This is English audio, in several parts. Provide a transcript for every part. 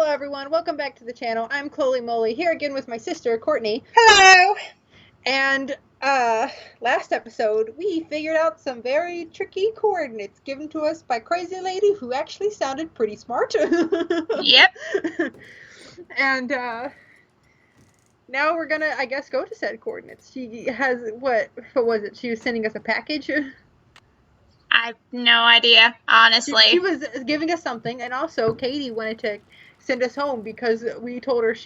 everyone, welcome back to the channel. I'm Chloe Moley, here again with my sister, Courtney. Hello! And, last episode, we figured out some very tricky coordinates given to us by Crazy Lady, who actually sounded pretty smart. Yep. And, now we're gonna, I guess, go to said coordinates. She has, what was it? She was sending us a package? I have no idea, honestly. She was giving us something, and also Katie wanted to send us home because we told her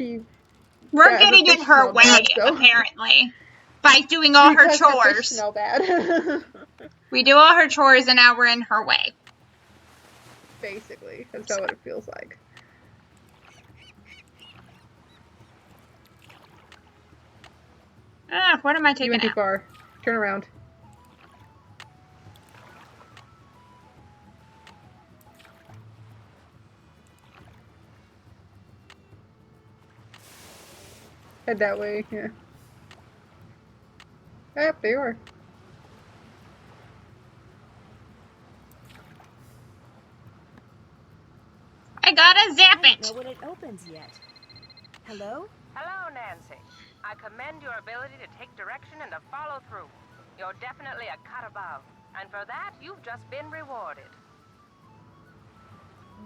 we're getting in her way, bad, so. apparently, by doing all her Because chores. her fish smell bad. We do all her chores, and now we're in her way. Basically, that's what it feels like. What am I taking? You went too far. Turn around. Head that way, yeah. Yep, there you are. I gotta zap I it! don't know when it opens yet. Hello? Hello, Nancy. I commend your ability to take direction and to follow through. You're definitely a cut above, and for that, you've just been rewarded.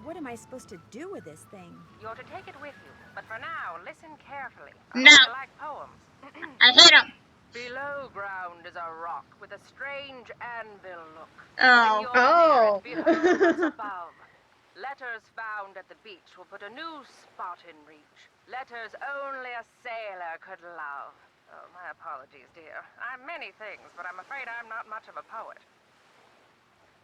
What am I supposed to do with this thing? You're to take it with you, but for now, listen carefully. No. I like poems. I hate him. Below ground is a rock with a strange anvil look. Oh. When you're near it, behold what's above. Letters found at the beach will put a new spot in reach. Letters only a sailor could love. Oh, my apologies, dear. I'm many things, but I'm afraid I'm not much of a poet.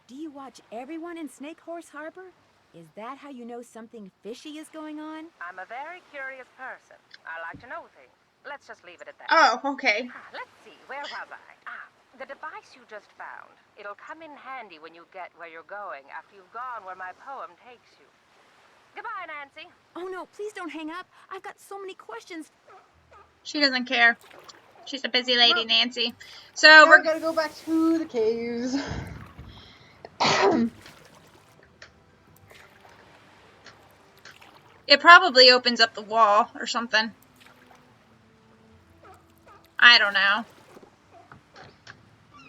Do you watch everyone in Snake Horse Harbor? Is that how you know something fishy is going on? I'm a very curious person. I like to know things. Let's just leave it at that. Oh, okay. Let's see, where was I? The device you just found. It'll come in handy when you get where you're going after you've gone where my poem takes you. Goodbye, Nancy. Oh no, please don't hang up. I've got so many questions. She doesn't care. She's a busy lady, Well, Nancy. So now we're we gotta go back to the caves. It probably opens up the wall or something. I don't know.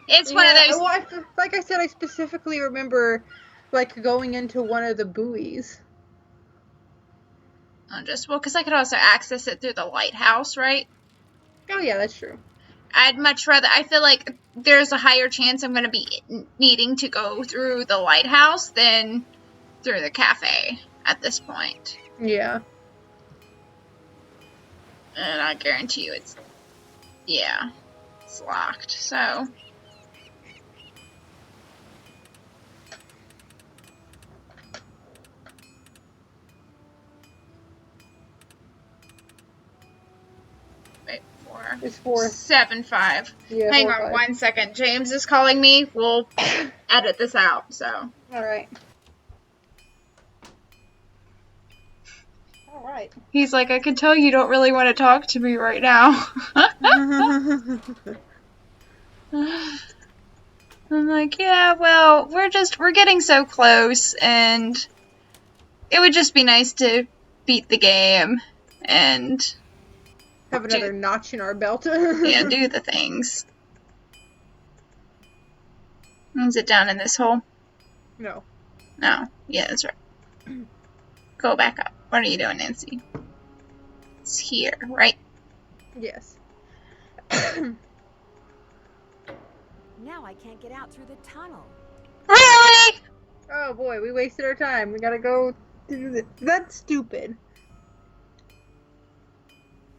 It's one of those. Well, like I said, I specifically remember, like, going into one of the buoys. Because I could also access it through the lighthouse, right? Oh yeah, that's true. I'd much rather. I feel like there's a higher chance I'm going to be needing to go through the lighthouse than through the cafe at this point. Yeah. And I guarantee you it's locked, so. Wait, It's 4. 7-5. Yeah, Hang 4, on 5. 1 second. James is calling me. We'll edit this out, so. Alright. Alright. He's like, I can tell you don't really want to talk to me right now. I'm like, yeah, well, we're getting so close, and it would just be nice to beat the game and have another notch in our belt. yeah, do the things. Is it down in this hole? No. No. Yeah, that's right. Go back up. What are you doing, Nancy? It's here, right? Yes. Now I can't get out through the tunnel. Really? Oh boy, we wasted our time. We gotta go do this. That's stupid.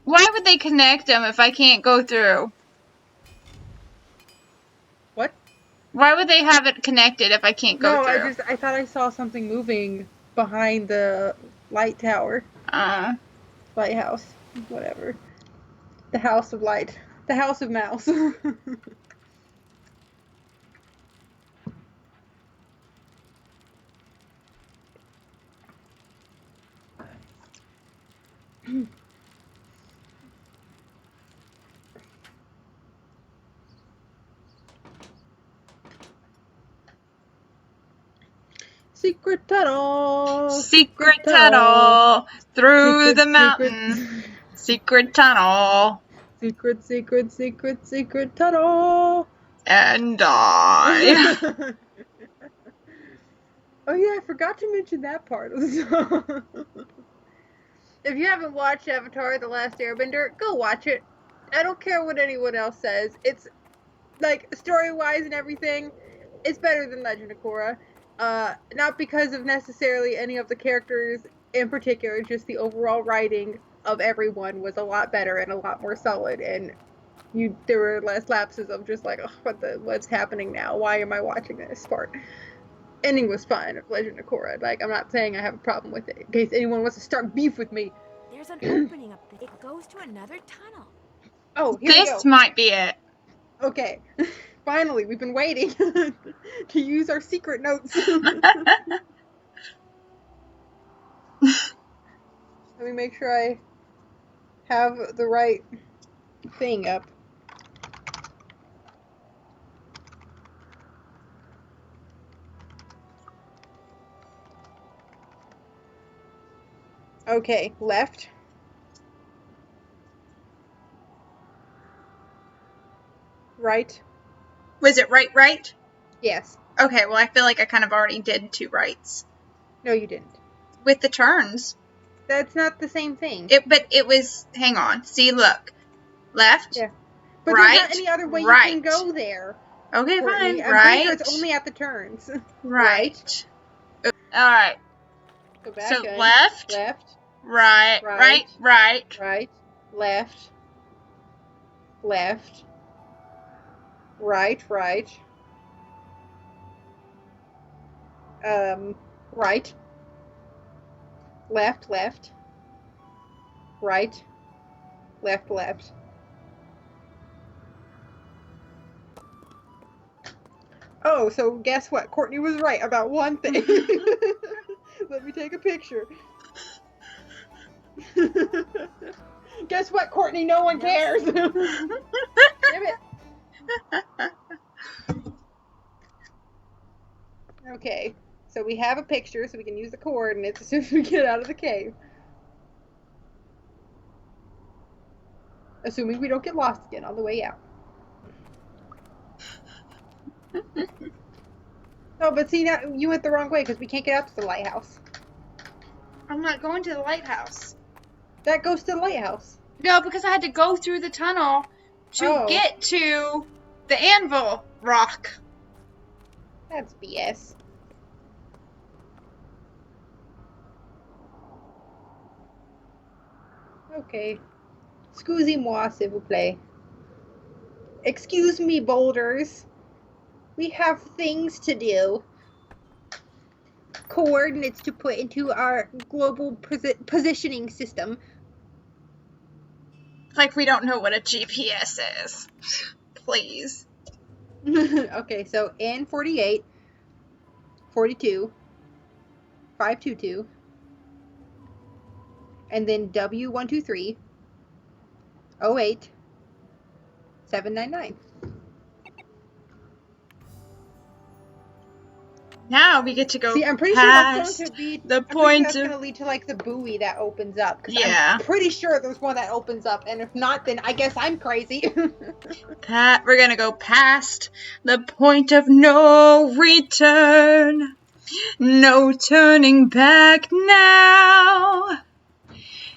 Why would they connect them if I can't go through? What? Why would they have it connected if I can't go through? No, I thought I saw something moving behind the light tower. Lighthouse. Whatever. The House of Light. The House of Mouse. Secret tunnel. Secret tunnel through the mountain. Secret tunnel. Secret tunnel. And die. Oh yeah, I forgot to mention that part of the song. If you haven't watched Avatar: The Last Airbender, go watch it. I don't care what anyone else says. It's like story-wise and everything, it's better than Legend of Korra. Not because of necessarily any of the characters in particular, just the overall writing of everyone was a lot better and a lot more solid, and there were less lapses of just like, oh, what's happening now? Why am I watching this part? Ending was fine of Legend of Korra. Like, I'm not saying I have a problem with it, in case anyone wants to start beef with me. There's an opening up there. It goes to another tunnel. Oh, here we go. This might be it. Okay. Finally, we've been waiting to use our secret notes. Let me make sure I have the right thing up. Okay, left. Right. Was it right? Yes. Okay, well, I feel like I kind of already did 2 rights. No, you didn't. With the turns. That's not the same thing. But it was, hang on. See, look. Left. Yeah. But right, there's not any other way right. you can go there. Okay, Courtney. fine. I'm Right. pretty sure it's only at the turns. Right. Alright. Go back So, in. left. Left. Right. Right. Right. Right. Left. Left. Right. Right. Right. Left. Left. Right. Left. Left. Oh, so guess what? Courtney was right about one thing. Let me take a picture. Guess what, Courtney? No one cares. Damn it. Okay, so we have a picture, so we can use the coordinates as soon as we get out of the cave. Assuming we don't get lost again on the way out. Oh, but see, now you went the wrong way because we can't get out to the lighthouse. I'm not going to the lighthouse. That goes to the lighthouse. No, because I had to go through the tunnel to get to the anvil rock. That's BS. Okay. Excusez-moi, s'il vous plaît. Excuse me, boulders. We have things to do. Coordinates to put into our global positioning system. Like we don't know what a GPS is. Please. Okay, so N48, 42, 522, and then W123, 08, 799. Now we get to go. See, I'm pretty sure that's going to be the point that's going to lead to like the buoy that opens up. Yeah. I'm pretty sure there's one that opens up, and if not, then I guess I'm crazy. We're gonna go past the point of no return. No turning back now.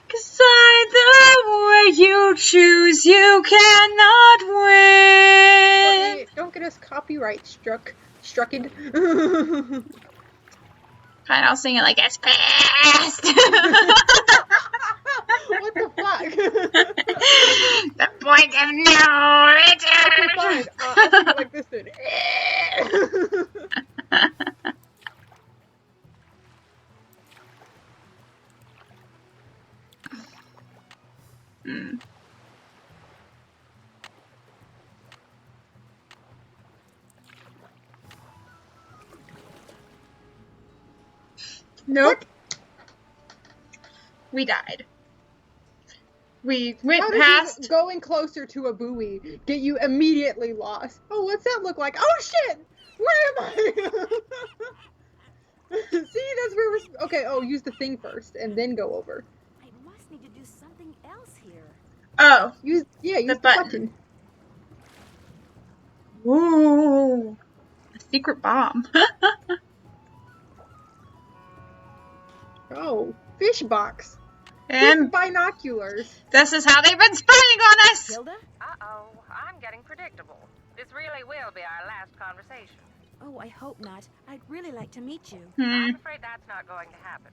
'Cause either way you choose, you cannot win. Courtney, don't get us copyright struck. Fine, I'll sing it like it's past. What the fuck? The point of no return. Okay, fine. I'll sing it like this then. Nope. We died. We went How does past. going closer to a buoy get you immediately lost? Oh, what's that look like? Oh shit! Where am I? See, that's where we're... Okay, oh, use the thing first, and then go over. I must need to do something else here. Oh, Use the button. Ooh, a secret bomb. Oh, fish box. And With binoculars. this is how they've been spying on us. Hilda? Uh-oh, I'm getting predictable. This really will be our last conversation. Oh, I hope not. I'd really like to meet you. I'm afraid that's not going to happen.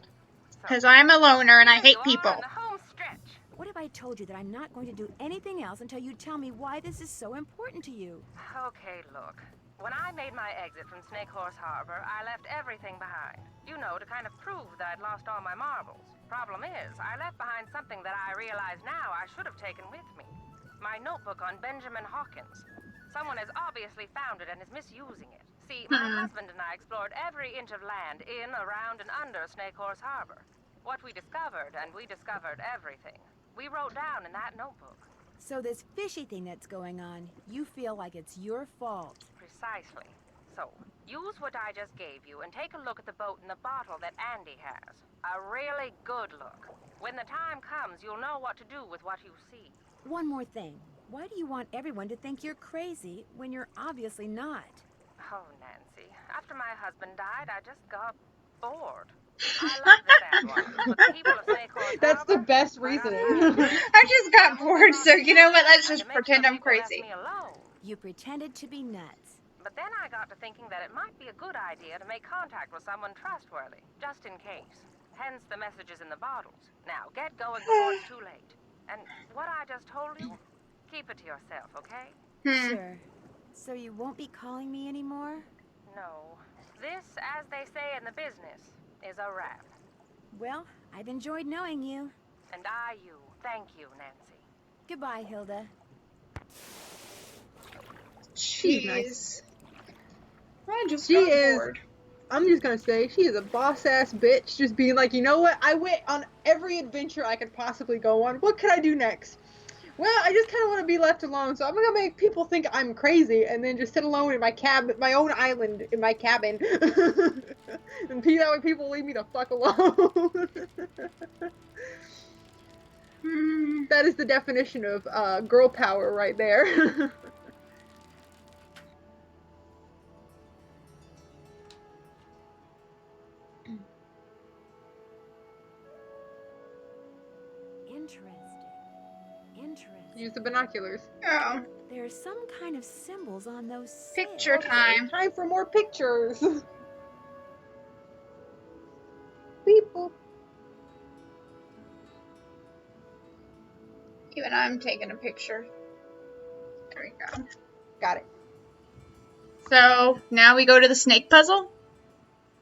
Because I'm a loner and I here hate you people. are in the home stretch. What if I told you that I'm not going to do anything else until you tell me why this is so important to you? Okay, look. When I made my exit from Snake Horse Harbor, I left everything behind. You know, to kind of prove that I'd lost all my marbles. Problem is, I left behind something that I realize now I should have taken with me. My notebook on Benjamin Hawkins. Someone has obviously found it and is misusing it. See, my husband and I explored every inch of land in, around, and under Snake Horse Harbor. What we discovered, and we discovered everything, we wrote down in that notebook. So this fishy thing that's going on, you feel like it's your fault. Precisely. So, use what I just gave you and take a look at the boat in the bottle that Andy has. A really good look. When the time comes, you'll know what to do with what you see. One more thing. Why do you want everyone to think you're crazy when you're obviously not? Oh, Nancy. After my husband died, I just got bored. I love the sandwalks, but the people of Snake Horse That's the Harbor, best right on reasoning. the I just got bored, so you know what? Let's and just to make pretend sure I'm people left crazy. me alone. You pretended to be nuts. But then I got to thinking that it might be a good idea to make contact with someone trustworthy, just in case. Hence the messages in the bottles. Now, get going before it's too late. And what I just told you, keep it to yourself, okay? Sure. So you won't be calling me anymore? No. This, as they say in the business, is a wrap. Well, I've enjoyed knowing you. And I you. Thank you, Nancy. Goodbye, Hilda. She's Jeez. nice. I just She got is- bored. I'm just gonna say, she is a boss-ass bitch, just being like, you know what, I went on every adventure I could possibly go on. What could I do next? Well, I just kind of want to be left alone, so I'm gonna make people think I'm crazy, and then just sit alone in my my own island, in my cabin. And that way people leave me the fuck alone. That is the definition of girl power right there. Interesting. Use the binoculars. Oh, There's some kind of symbols on those picture sails. time. Time for more pictures. People. Even I'm taking a picture. There we go. Got it. So, now we go to the snake puzzle?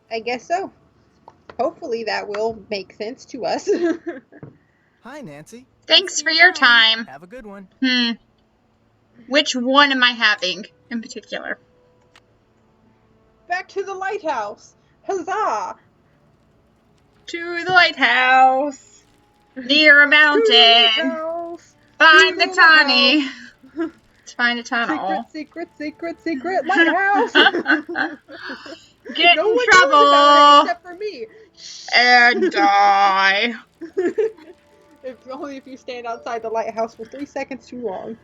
I guess so. Hopefully that will make sense to us. Hi, Nancy. Thanks for your time. Have a good one. Which one am I having in particular? Back to the lighthouse. Huzzah! To the lighthouse. Near a To the mountain. lighthouse. Find To the the Tawny. Let's find a tunnel. Secret lighthouse. Get No in one knows about it trouble except for me. and die. If only if you stand outside the lighthouse for 3 seconds too long.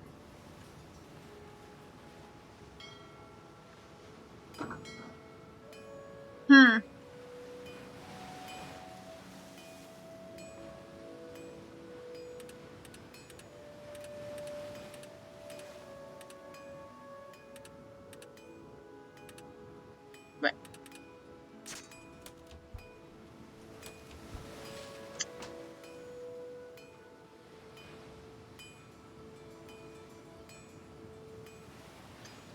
But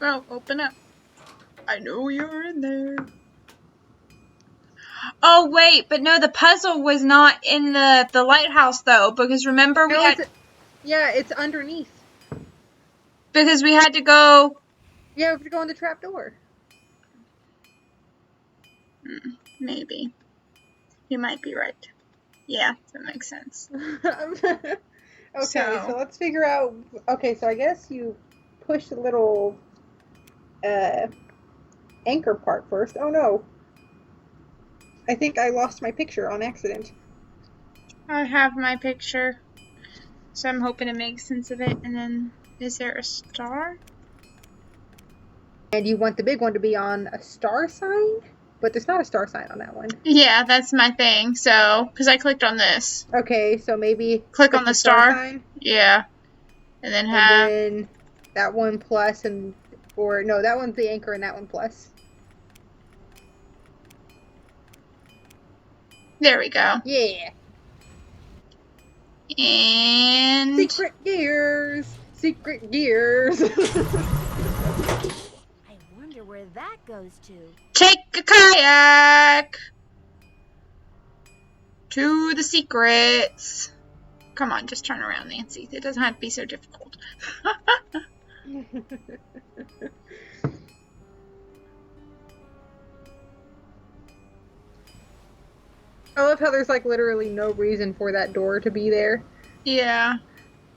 well, open up. I know you're in there. Oh wait, but no, the puzzle was not in the lighthouse though, because remember we No, had it's underneath. because we had to go. Yeah, we have to go in the trap door. Maybe you might be right. Yeah, that makes sense. Okay, So- so let's figure out. Okay, so I guess you push the little anchor part first. Oh no. I think I lost my picture on accident. I have my picture. So I'm hoping to make sense of it. And then, is there a star? And you want the big one to be on a star sign? But there's not a star sign on that one. Yeah, that's my thing. So, because I clicked on this. Okay, so maybe Click on the star. sign. Yeah. And then And then that one plus and... Or, no, that one's the anchor and that one plus. There we go. Yeah. And... Secret gears! Secret gears! I wonder where that goes to. Take a kayak! To the secrets. Come on, just turn around, Nancy. It doesn't have to be so difficult. I love how there's like literally no reason for that door to be there. Yeah.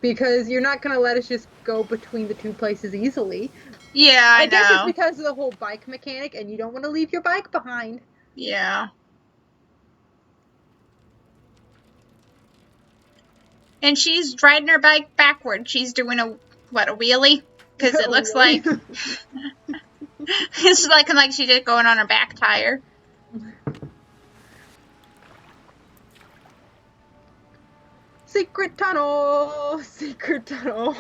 Because you're not gonna let us just go between the two places easily. Yeah, I know. guess it's because of the whole bike mechanic and you don't want to leave your bike behind. Yeah. And she's riding her bike backward. She's doing a wheelie? Because it looks like... it's looking like she's just going on her back tire. Secret tunnel! Secret tunnel!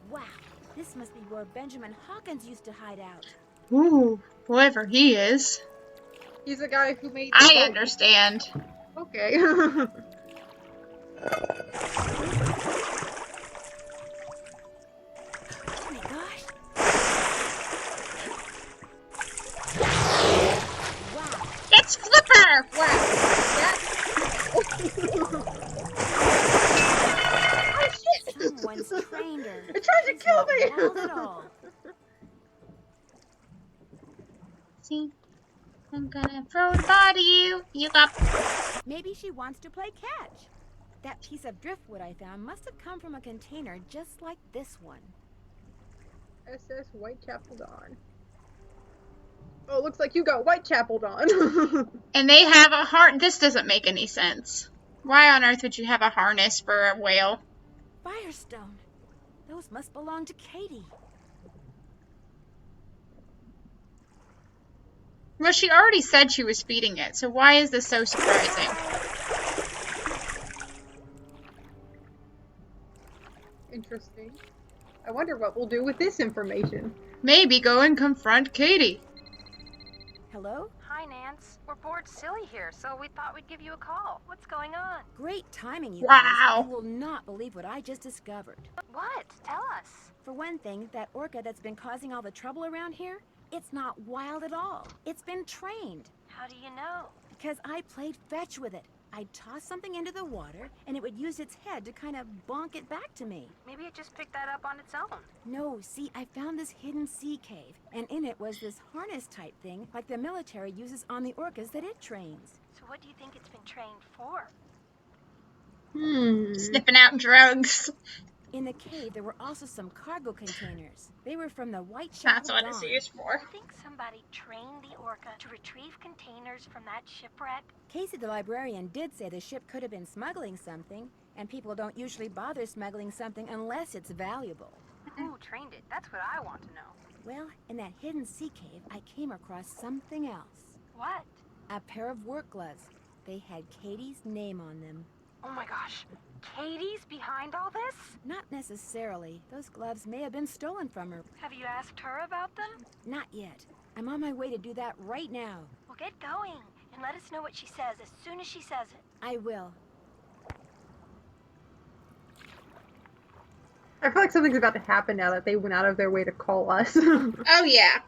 Wow, this must be where Benjamin Hawkins used to hide out. Ooh, whoever he is. He's the guy who made the I boat. understand. Okay. Oh my gosh. Wow. It's Flipper! Wow. Someone's trained her. It tried to She's kill not me! wild at all. See? I'm gonna throw the body you up. Maybe she wants to play catch. That piece of driftwood I found must have come from a container just like this one. SS Whitechapel Dawn. Oh, it looks like you got Whitechapel Dawn. And they have a harness. This doesn't make any sense. Why on earth would you have a harness for a whale? Firestone. Those must belong to Katie. Well, she already said she was feeding it, so why is this so surprising? Interesting. I wonder what we'll do with this information. Maybe go and confront Katie. Hello? Hi, Nance. We're bored silly here, so we thought we'd give you a call. What's going on? Great timing, you Wow. guys. You will not believe what I just discovered. What? Tell us. For one thing, that orca that's been causing all the trouble around here, it's not wild at all. It's been trained. How do you know? Because I played fetch with it. I'd toss something into the water, and it would use its head to kind of bonk it back to me. Maybe it just picked that up on its own. No, see, I found this hidden sea cave, and in it was this harness-type thing like the military uses on the orcas that it trains. So what do you think it's been trained for? Sniffing out drugs. In the cave, there were also some cargo containers. They were from the Whitechapel That's what it's Dawn. used for. I think somebody trained the orca to retrieve containers from that shipwreck. Casey the librarian did say the ship could have been smuggling something, and people don't usually bother smuggling something unless it's valuable. Who trained it? That's what I want to know. Well, in that hidden sea cave, I came across something else. What? A pair of work gloves. They had Katie's name on them. Oh my gosh. Katie's behind all this? Not necessarily. Those gloves may have been stolen from her. Have you asked her about them? Not yet. I'm on my way to do that right now. Well, get going and let us know what she says as soon as she says it. I will. I feel like something's about to happen now that they went out of their way to call us. Oh, yeah.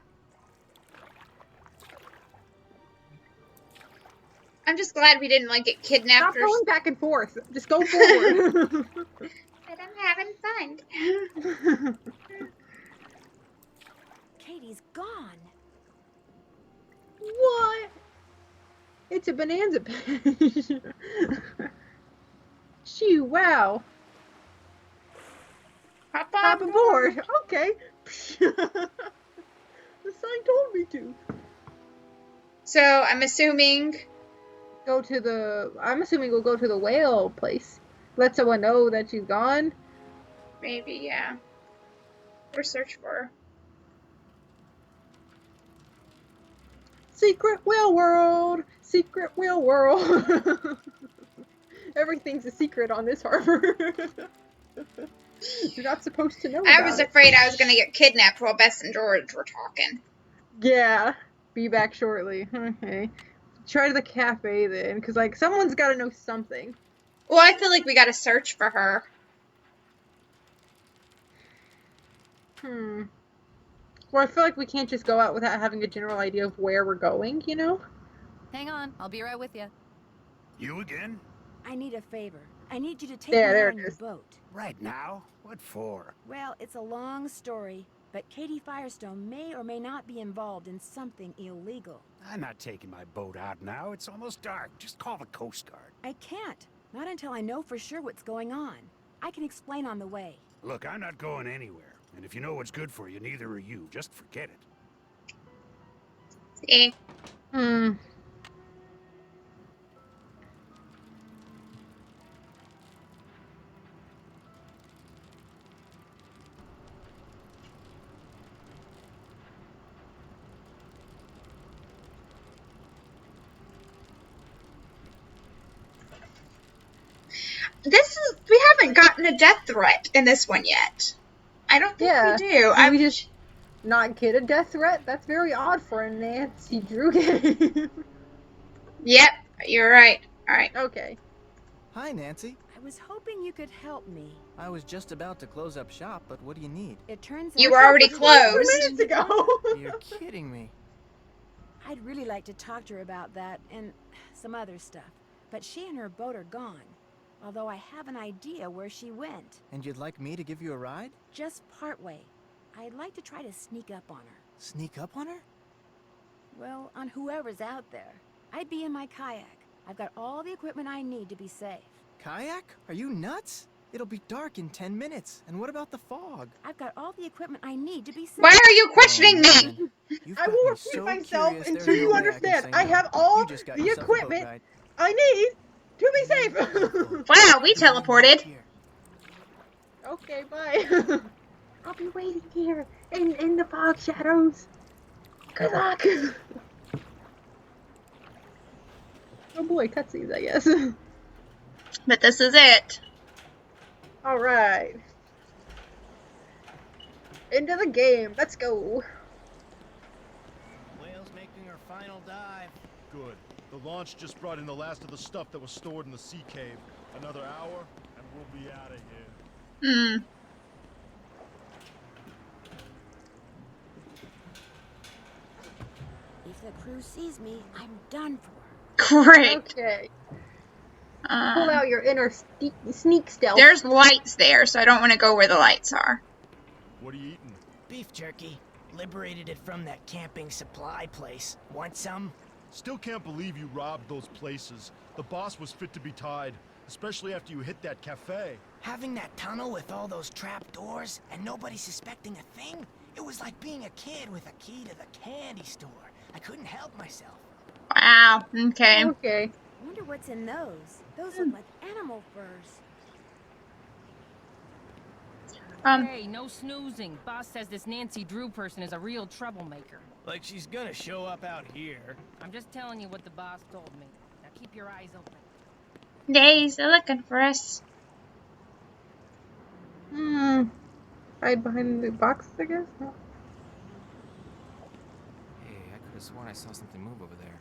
I'm just glad we didn't, like, get kidnapped Stop going back and forth. Just go forward. But I'm having fun. Katie's gone. What? It's a bonanza page. you. Wow. Hop aboard. Okay. The sign told me to. So I'm assuming I'm assuming we'll go to the whale place. Let someone know that she's gone. maybe, yeah. Or search for her. Secret whale world. Secret whale world. Everything's a secret on this harbor. You're not supposed to know I about was it. afraid I was gonna get kidnapped while Bess and George were talking. Yeah. Be back shortly. Okay. Try the cafe then, because, like, someone's got to know something. Well, I feel like we gotta search for her. Well, I feel like we can't just go out without having a general idea of where we're going, you know? Hang on, I'll be right with you. You again? I need a favor. I need you to take There, me there out it on your is. boat. Right now? What for? Well, it's a long story, but Katie Firestone may or may not be involved in something illegal. I'm not taking my boat out now. It's almost dark. Just call the Coast Guard. I can't. Not until I know for sure what's going on. I can explain on the way. Look, I'm not going anywhere. And if you know what's good for you, neither are you. Just forget it. See? We haven't gotten a death threat in this one yet. I don't think we do. Did we just not get a death threat? That's very odd for a Nancy Drew game. Yep, you're right. Alright. Okay. Hi, Nancy. I was hoping you could help me. I was just about to close up shop, but what do you need? It turns You out were already Two closed. minutes ago. You're kidding me. I'd really like to talk to her about that and some other stuff. But she and her boat are gone. Although I have an idea where she went. And you'd like me to give you a ride? Just partway. I'd like to try to sneak up on her. Sneak up on her? Well, on whoever's out there. I'd be in my kayak. I've got all the equipment I need to be safe. Kayak? Are you nuts? It'll be dark in 10 minutes. And what about the fog? I've got all the equipment I need to be safe. Why are you questioning me? man. You've I got will me repeat so myself curious, until there's you no way I can understand. say I no. have all You just got the yourself a boat equipment ride. I need to be safe. Wow, we teleported. Here. Okay, bye. I'll be waiting here in the fog shadows. Good luck. Oh boy, cutscenes, I guess. But this is it. All right. Into the game. Let's go. Whale's making her final dive. Good. The launch just brought in the last of the stuff that was stored in the sea cave. Another hour, and we'll be out of here. If the crew sees me, I'm done for. Great. Okay. Pull out your inner sneak stealth. There's lights there, so I don't want to go where the lights are. What are you eating? Beef jerky. Liberated it from that camping supply place. Want some? Still can't believe you robbed those places. The boss was fit to be tied, especially after you hit that cafe. Having that tunnel with all those trap doors and nobody suspecting a thing? It was like being a kid with a key to the candy store. I couldn't help myself. Wow. Okay. Okay. I wonder what's in those. Those look like animal furs. Hey, no snoozing. Boss says this Nancy Drew person is a real troublemaker. Like she's gonna show up out here. I'm just telling you what the boss told me. Now keep your eyes open. Days, they're looking for us. Hide behind the box, I guess. Hey, I could have sworn I saw something move over there.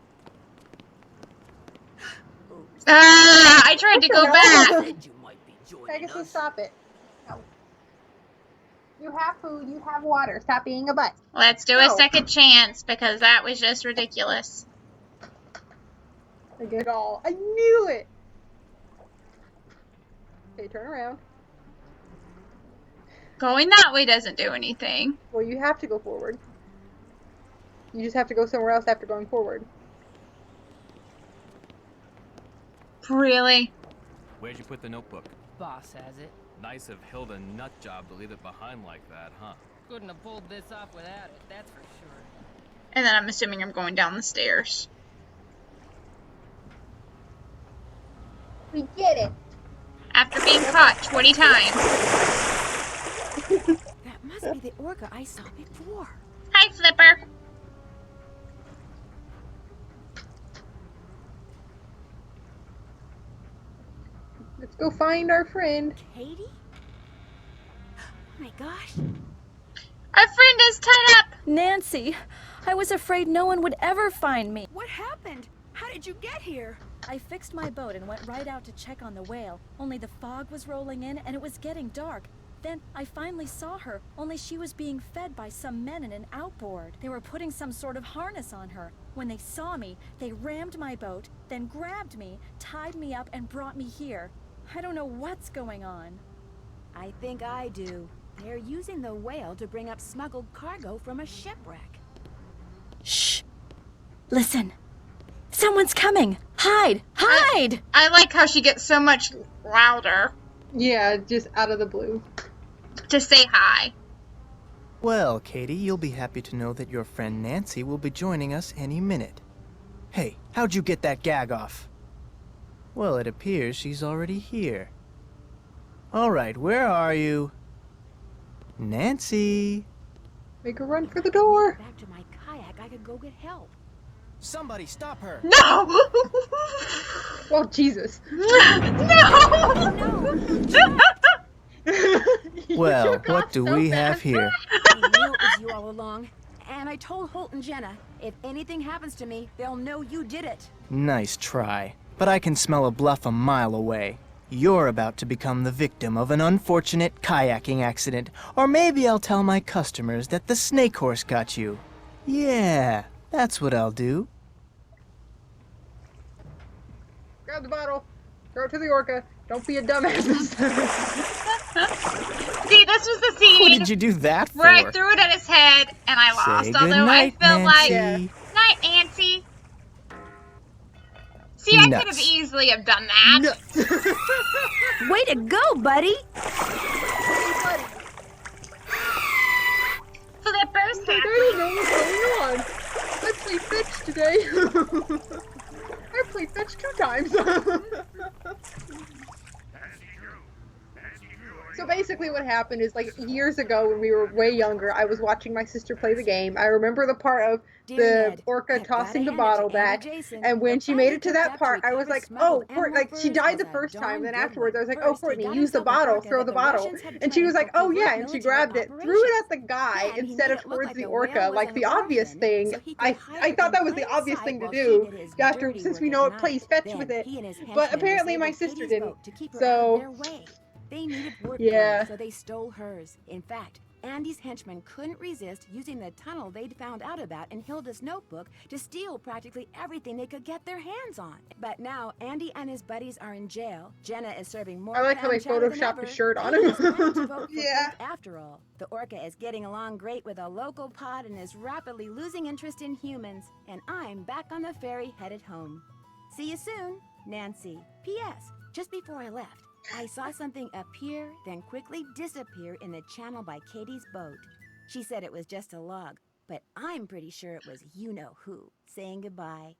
I tried to go back. Said you might be joining Pegasus, us. stop it. No. You have food, you have water. Stop being a butt. Let's do a No. second chance because that was just ridiculous. I get it all. I knew it. Okay, turn around. Going that way doesn't do anything. Well, you have to go forward. You just have to go somewhere else after going forward. Really? Where'd you put the notebook? Boss has it. Nice of Hilda Nutjob to leave it behind like that, huh? Couldn't have pulled this off without it, that's for sure. And then I'm assuming I'm going down the stairs. We did it. After being caught 20 times. That must be the orca I saw before. Hi, Flipper. Let's go find our friend. Katie? Oh my gosh. Our friend is tied up. Nancy, I was afraid no one would ever find me. What happened? How did you get here? I fixed my boat and went right out to check on the whale, only the fog was rolling in and it was getting dark. Then I finally saw her, only she was being fed by some men in an outboard. They were putting some sort of harness on her. When they saw me, they rammed my boat, then grabbed me, tied me up, and brought me here. I don't know what's going on. I think I do. They're using the whale to bring up smuggled cargo from a shipwreck. Shh! Listen! Someone's coming! Hide! Hide! I like how she gets so much louder Yeah, just out of the blue. to say hi. Well, Katie, you'll be happy to know that your friend Nancy will be joining us any minute. Hey, how'd you get that gag off? Well, it appears she's already here. All right, where are you? Nancy! Make a run for the door. Back to my kayak, I could go get help. Somebody stop her! No! Well, Jesus. No! Well, what do we have here? I knew it was you all along. And I told Holt and Jenna, if anything happens to me, they'll know you did it. Nice try, but I can smell a bluff a mile away. You're about to become the victim of an unfortunate kayaking accident, or maybe I'll tell my customers that the snake horse got you. Yeah, that's what I'll do. Grab the bottle. Throw it to the orca. Don't be a dumbass. See, this was the scene What did you do that for? where I threw it at his head and I lost. Say Although I goodnight, felt like, Nancy. night, Nancy. See, I could have Nuts. easily have done that. Nuts. Way to go, buddy! Flipper's I don't know what's going on. I played fetch today. I played fetch 2 times. So basically what happened is, like, years ago when we were way younger, I was watching my sister play the game. I remember the part of the orca tossing the bottle back, and when she made it to that part, I was like, oh, like, she died the first time, then afterwards I was like, oh, Courtney, use the bottle, throw the bottle, and she was like, oh yeah, and she grabbed it, threw it at the guy instead of towards the orca, like the obvious thing. I thought that was the obvious thing to do, since we know it plays fetch with it, but apparently my sister didn't, so... They needed work Yeah. done, so they stole hers. In fact, Andy's henchmen couldn't resist using the tunnel they'd found out about in Hilda's notebook to steal practically everything they could get their hands on. But now, Andy and his buddies are in jail. Jenna is serving more I like how they clam chowder than photoshopped ever. a shirt on Katie him. is planning to vote for Yeah. Holt after all. The orca is getting along great with a local pod and is rapidly losing interest in humans. And I'm back on the ferry headed home. See you soon, Nancy. P.S. Just before I left, I saw something appear, then quickly disappear in the channel by Katie's boat. She said it was just a log, but I'm pretty sure it was you-know-who saying goodbye.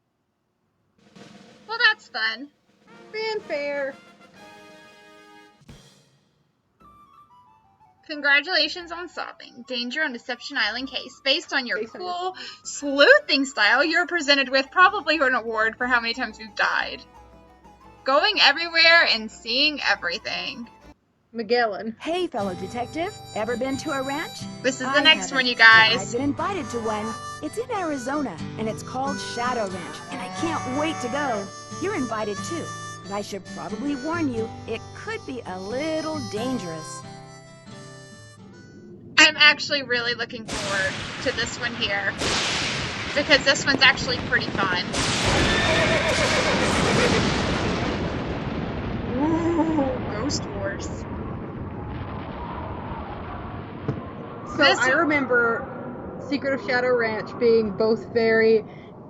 Well, that's fun. Fanfare. Congratulations on solving Danger on Deception Island case. Based on your cool sleuthing style, you're presented with probably an award for how many times you've died. Going everywhere and seeing everything. Magellan. Hey, fellow detective, ever been to a ranch? This is the I next haven't, one, you but guys. I've been invited to one. It's in Arizona, and it's called Shadow Ranch, and I can't wait to go. You're invited too, but I should probably warn you, it could be a little dangerous. I'm actually really looking forward to this one here, because this one's actually pretty fun. Ooh, Ghost Wars. So I remember Secret of Shadow Ranch being both very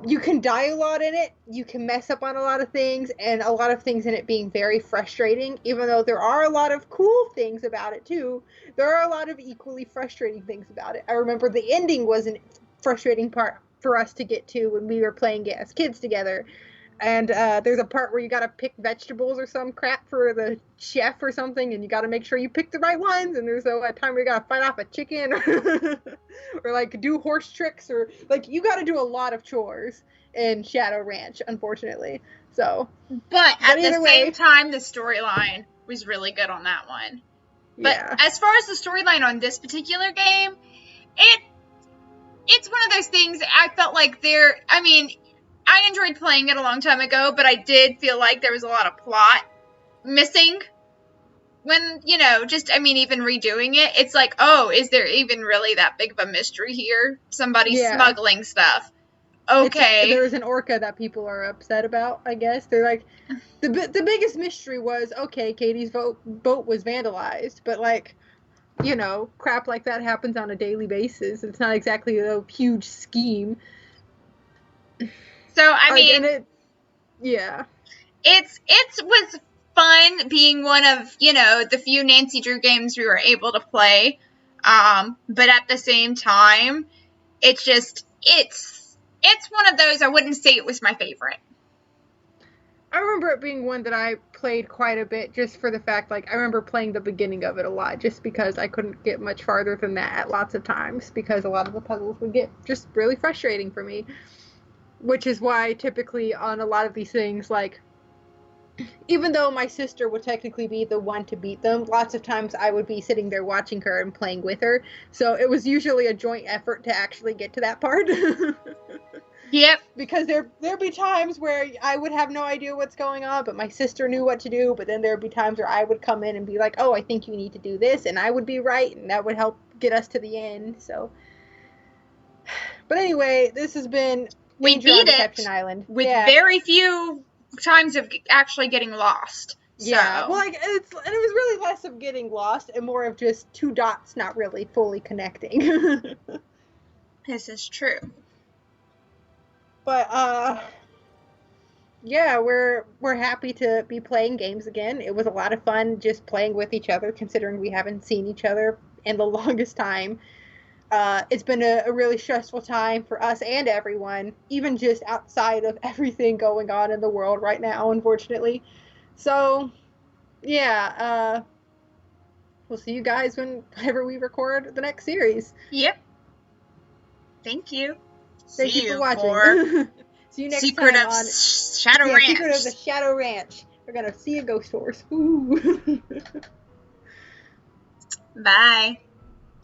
you can die a lot in it, you can mess up on a lot of things, and a lot of things in it being very frustrating, even though there are a lot of cool things about it too. There are a lot of equally frustrating things about it. I remember the ending was a frustrating part for us to get to when we were playing it as kids together. And there's a part where you gotta pick vegetables or some crap for the chef or something, and you gotta make sure you pick the right ones. And there's a time where you gotta fight off a chicken, or like do horse tricks, or like you gotta do a lot of chores in Shadow Ranch, unfortunately. So, but at the either same way, time, the storyline was really good on that one. But yeah, as far as the storyline on this particular game, it's one of those things. I felt like I enjoyed playing it a long time ago, but I did feel like there was a lot of plot missing when, even redoing it. It's like, oh, is there even really that big of a mystery here? Somebody smuggling stuff. Okay. There's an orca that people are upset about, I guess. They're like, the biggest mystery was, okay, Katie's boat was vandalized, but like, crap like that happens on a daily basis. It's not exactly a huge scheme. So, yeah. It was fun being one of, the few Nancy Drew games we were able to play. But at the same time, it's one of those, I wouldn't say it was my favorite. I remember it being one that I played quite a bit just for the fact, like, I remember playing the beginning of it a lot just because I couldn't get much farther than that at lots of times because a lot of the puzzles would get just really frustrating for me. Which is why typically on a lot of these things, like, even though my sister would technically be the one to beat them, lots of times I would be sitting there watching her and playing with her. So it was usually a joint effort to actually get to that part. Yep. Because there'd be times where I would have no idea what's going on, but my sister knew what to do, but then there'd be times where I would come in and be like, oh, I think you need to do this, and I would be right, and that would help get us to the end, so. But anyway, this has been we Danger beat on Deception Island. With very few times of actually getting lost. Yeah, so. well, like, it was really less of getting lost and more of just two dots not really fully connecting. This is true. But, yeah, we're happy to be playing games again. It was a lot of fun just playing with each other, considering we haven't seen each other in the longest time. It's been a really stressful time for us and everyone, even just outside of everything going on in the world right now, unfortunately. So, yeah, we'll see you guys whenever we record the next series. Yep. Thank you. Thank you for watching. See you next Secret time of on Shadow Ranch. Secret of the Shadow Ranch. We're gonna see a ghost horse. Ooh. Bye.